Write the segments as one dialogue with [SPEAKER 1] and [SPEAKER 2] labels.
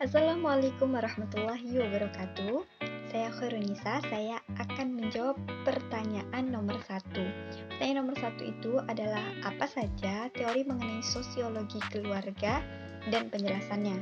[SPEAKER 1] Assalamualaikum warahmatullahi wabarakatuh. Saya Khairunisa, saya akan menjawab pertanyaan nomor satu. Pertanyaan nomor satu itu adalah apa saja teori mengenai sosiologi keluarga dan penjelasannya.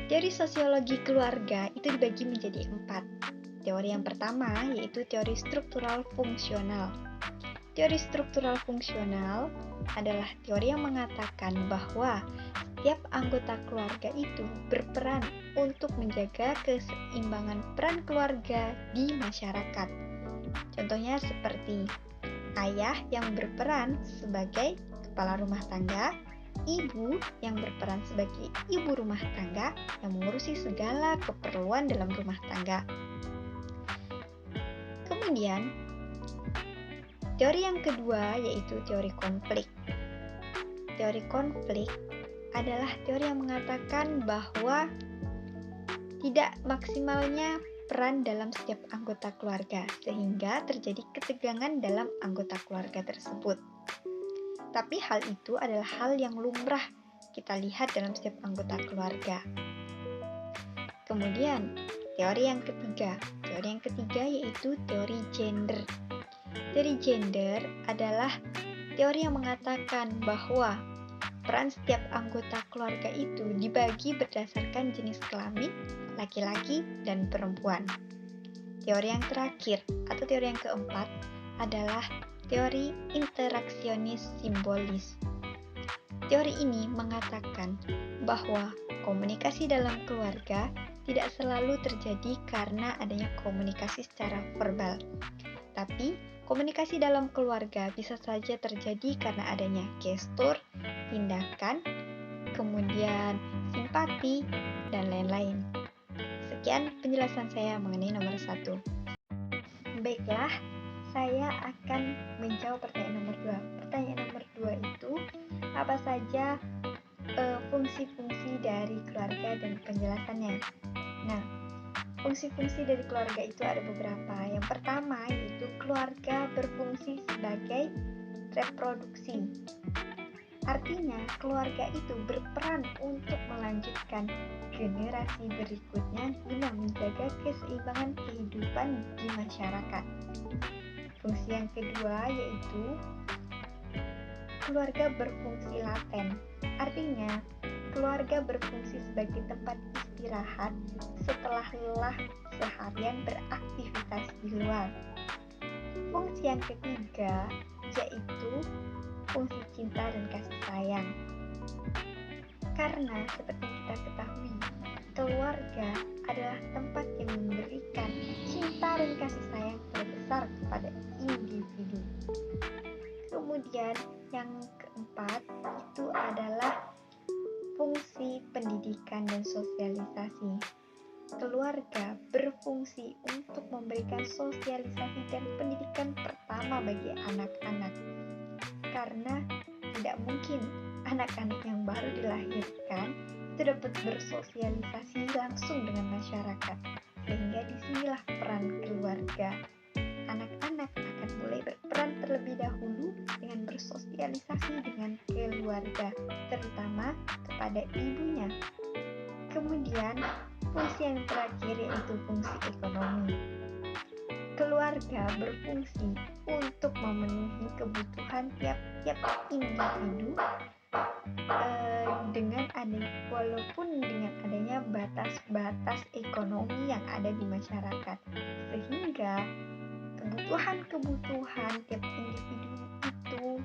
[SPEAKER 1] Teori sosiologi keluarga itu dibagi menjadi 4. Teori yang pertama yaitu teori struktural fungsional. Teori struktural fungsional adalah teori yang mengatakan bahwa setiap anggota keluarga itu berperan untuk menjaga keseimbangan peran keluarga di masyarakat. Contohnya seperti ayah yang berperan sebagai kepala rumah tangga, ibu yang berperan sebagai ibu rumah tangga yang mengurusi segala keperluan dalam rumah tangga. Kemudian, teori yang kedua yaitu teori konflik. Teori konflik adalah teori yang mengatakan bahwa tidak maksimalnya peran dalam setiap anggota keluarga, sehingga terjadi ketegangan dalam anggota keluarga tersebut. Tapi hal itu adalah hal yang lumrah kita lihat dalam setiap anggota keluarga. Kemudian, teori yang ketiga yaitu teori gender. Teori gender adalah teori yang mengatakan bahwa peran setiap anggota keluarga itu dibagi berdasarkan jenis kelamin, laki-laki dan perempuan. Teori yang terakhir atau teori yang keempat adalah teori interaksionis simbolis. Teori ini mengatakan bahwa komunikasi dalam keluarga tidak selalu terjadi karena adanya komunikasi secara verbal. Tapi, komunikasi dalam keluarga bisa saja terjadi karena adanya gestur, tindakan, kemudian simpati, dan lain-lain. Sekian penjelasan saya mengenai nomor 1. Baiklah, saya akan menjawab pertanyaan nomor 2. Pertanyaan nomor 2 itu, apa saja fungsi-fungsi dari keluarga dan penjelasannya? Nah, fungsi-fungsi dari keluarga itu ada beberapa. Yang pertama yaitu keluarga berfungsi sebagai reproduksi. Artinya, keluarga itu berperan untuk melanjutkan generasi berikutnya guna menjaga keseimbangan kehidupan di masyarakat. Fungsi yang kedua yaitu keluarga berfungsi laten. Artinya, keluarga berfungsi sebagai tempat istirahat setelah lelah seharian beraktivitas di luar. Fungsi yang ketiga yaitu fungsi cinta dan kasih sayang. Karena seperti kita ketahui, keluarga adalah tempat yang memberikan cinta dan kasih sayang terbesar kepada individu. Kemudian yang keempat itu adalah fungsi pendidikan dan sosialisasi. Keluarga berfungsi untuk memberikan sosialisasi dan pendidikan pertama bagi anak-anak. Karena tidak mungkin anak-anak yang baru dilahirkan itu dapat bersosialisasi langsung dengan masyarakat. Sehingga disinilah peran keluarga. Anak-anak akan mulai berperan terlebih dahulu dengan bersosialisasi dengan keluarga, terutama kepada ibunya. Kemudian, fungsi yang terakhir yaitu fungsi ekonomi. Keluarga berfungsi untuk memenuhi kebutuhan tiap-tiap individu walaupun dengan adanya batas-batas ekonomi yang ada di masyarakat, sehingga kebutuhan tiap individu itu,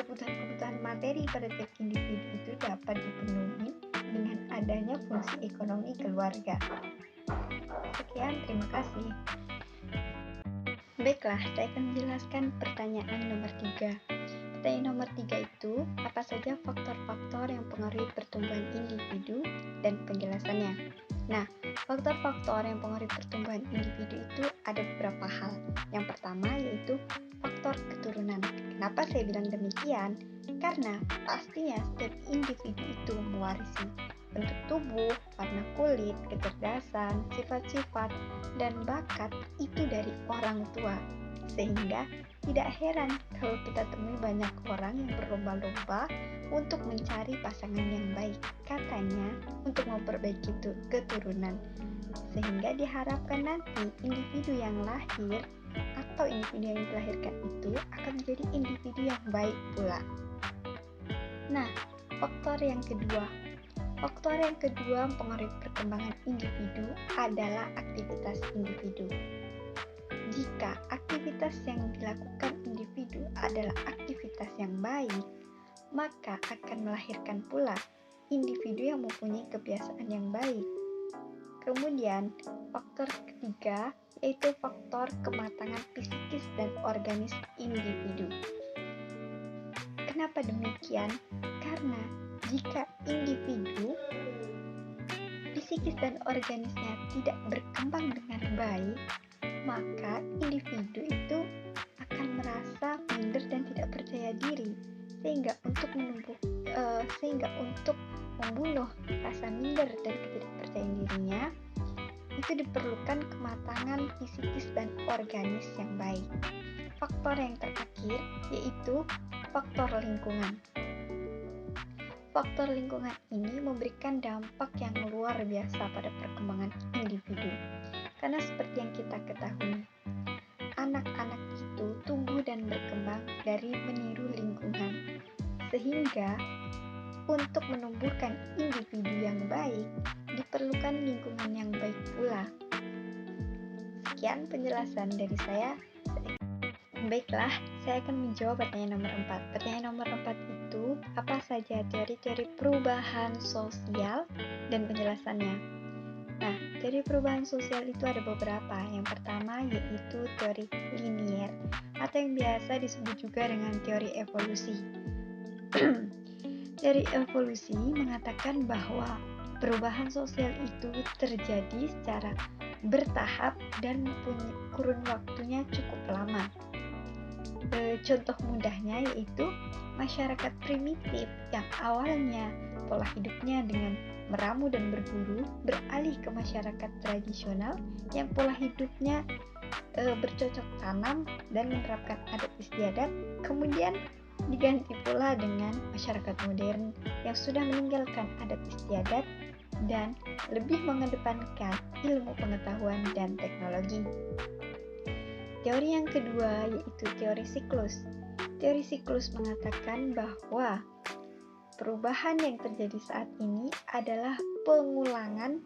[SPEAKER 1] kebutuhan materi pada tiap individu itu dapat dipenuhi dengan adanya fungsi ekonomi keluarga. Sekian, terima kasih. Baiklah, saya akan menjelaskan pertanyaan nomor 3. Pertanyaan nomor 3 itu, apa saja faktor-faktor yang mempengaruhi pertumbuhan individu dan penjelasannya? Nah, faktor-faktor yang mempengaruhi pertumbuhan individu itu ada beberapa hal. Yang pertama yaitu faktor keturunan. Kenapa saya bilang demikian? Karena pastinya setiap individu itu mewarisi bentuk tubuh, warna kulit, kecerdasan, sifat-sifat, dan bakat itu dari orang tua. Sehingga tidak heran kalau kita temui banyak orang yang berlomba-lomba untuk mencari pasangan yang baik, katanya untuk memperbaiki keturunan, sehingga diharapkan nanti individu yang lahir atau individu yang dilahirkan itu akan menjadi individu yang baik pula. Nah, faktor yang kedua mempengaruhi perkembangan individu adalah aktivitas individu. Jika aktivitas yang dilakukan individu adalah aktivitas yang baik, maka akan melahirkan pula individu yang mempunyai kebiasaan yang baik. Kemudian, faktor ketiga yaitu faktor kematangan psikis dan organis individu. Kenapa demikian? Karena jika individu psikis dan organisnya tidak berkembang dengan baik, maka individu itu akan merasa minder dan tidak percaya diri, sehingga untuk membunuh rasa minder dan ketidakpercayaan dirinya itu diperlukan kematangan psikis dan organis yang baik. Faktor yang terakhir yaitu faktor lingkungan. Faktor lingkungan ini memberikan dampak yang luar biasa pada perkembangan individu. Karena seperti yang kita ketahui, anak-anak itu tumbuh dan berkembang dari meniru lingkungan. Sehingga untuk menumbuhkan individu yang baik, diperlukan lingkungan yang baik pula. Sekian penjelasan dari saya. Baiklah, saya akan menjawab pertanyaan nomor 4. Pertanyaan nomor 4 itu, apa saja teori-teori perubahan sosial dan penjelasannya? Nah, teori perubahan sosial itu ada beberapa. Yang pertama yaitu teori linier, atau yang biasa disebut juga dengan teori evolusi. Teori evolusi mengatakan bahwa perubahan sosial itu terjadi secara bertahap dan mempunyai kurun waktunya cukup lama. Contoh mudahnya yaitu masyarakat primitif yang awalnya pola hidupnya dengan meramu dan berburu beralih ke masyarakat tradisional yang pola hidupnya bercocok tanam dan menerapkan adat istiadat, kemudian diganti pula dengan masyarakat modern yang sudah meninggalkan adat istiadat dan lebih mengedepankan ilmu pengetahuan dan teknologi. Teori yang kedua yaitu teori siklus. Teori siklus mengatakan bahwa perubahan yang terjadi saat ini adalah pengulangan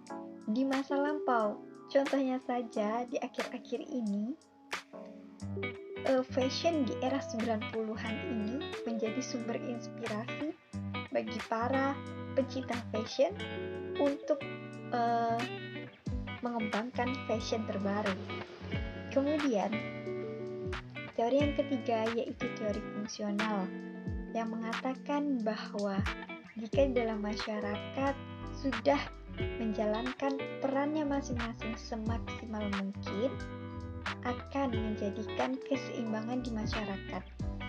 [SPEAKER 1] di masa lampau. Contohnya saja di akhir-akhir ini, fashion di era 90-an ini menjadi sumber inspirasi bagi para pencinta fashion untuk mengembangkan fashion terbaru. Kemudian, teori yang ketiga yaitu teori fungsional yang mengatakan bahwa jika dalam masyarakat sudah menjalankan perannya masing-masing semaksimal mungkin, akan menjadikan keseimbangan di masyarakat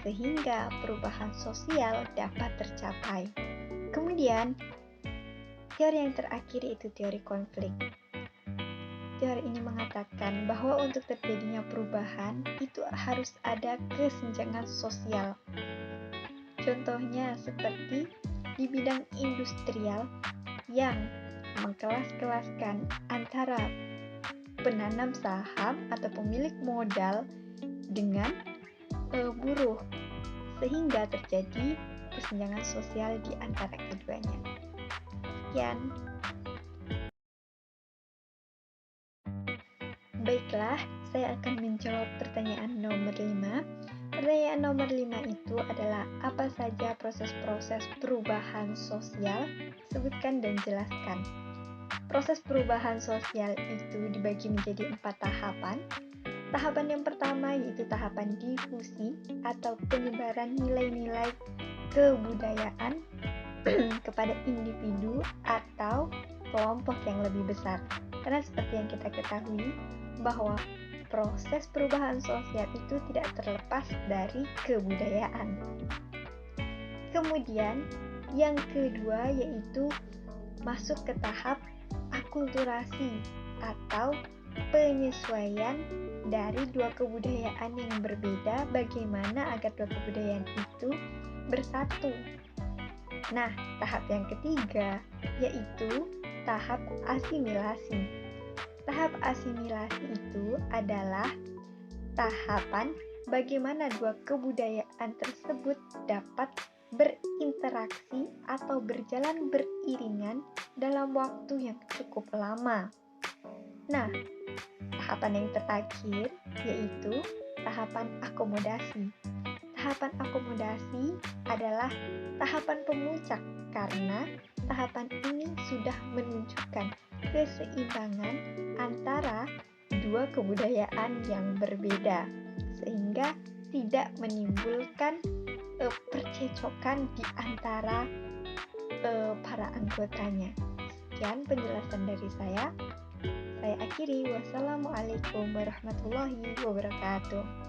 [SPEAKER 1] sehingga perubahan sosial dapat tercapai. Kemudian, teori yang terakhir yaitu teori konflik. Teori ini mengatakan bahwa untuk terjadinya perubahan itu harus ada kesenjangan sosial. Contohnya seperti di bidang industrial yang mengkelas-kelaskan antara penanam saham atau pemilik modal dengan buruh, sehingga terjadi kesenjangan sosial di antara keduanya. Sekian. Baiklah, saya akan menjawab pertanyaan nomor 5. Pertanyaan nomor 5 itu adalah apa saja proses-proses perubahan sosial? Sebutkan dan jelaskan. Proses perubahan sosial itu dibagi menjadi 4 tahapan. Tahapan yang pertama yaitu tahapan difusi atau penyebaran nilai-nilai kebudayaan kepada individu atau kelompok yang lebih besar. Karena seperti yang kita ketahui bahwa proses perubahan sosial itu tidak terlepas dari kebudayaan. Kemudian yang kedua yaitu masuk ke tahap akulturasi atau penyesuaian dari dua kebudayaan yang berbeda, bagaimana agar dua kebudayaan itu bersatu. Nah, tahap yang ketiga yaitu tahap asimilasi. Tahap asimilasi itu adalah tahapan bagaimana dua kebudayaan tersebut dapat berinteraksi atau berjalan beriringan dalam waktu yang cukup lama. Nah, tahapan yang terakhir yaitu tahapan akomodasi. Tahapan akomodasi adalah tahapan pemuncak karena tahapan ini sudah menunjukkan keseimbangan antara dua kebudayaan yang berbeda sehingga tidak menimbulkan percecokan di antara para anggotanya. Sekian penjelasan dari saya. Saya akhiri. Wassalamualaikum warahmatullahi wabarakatuh.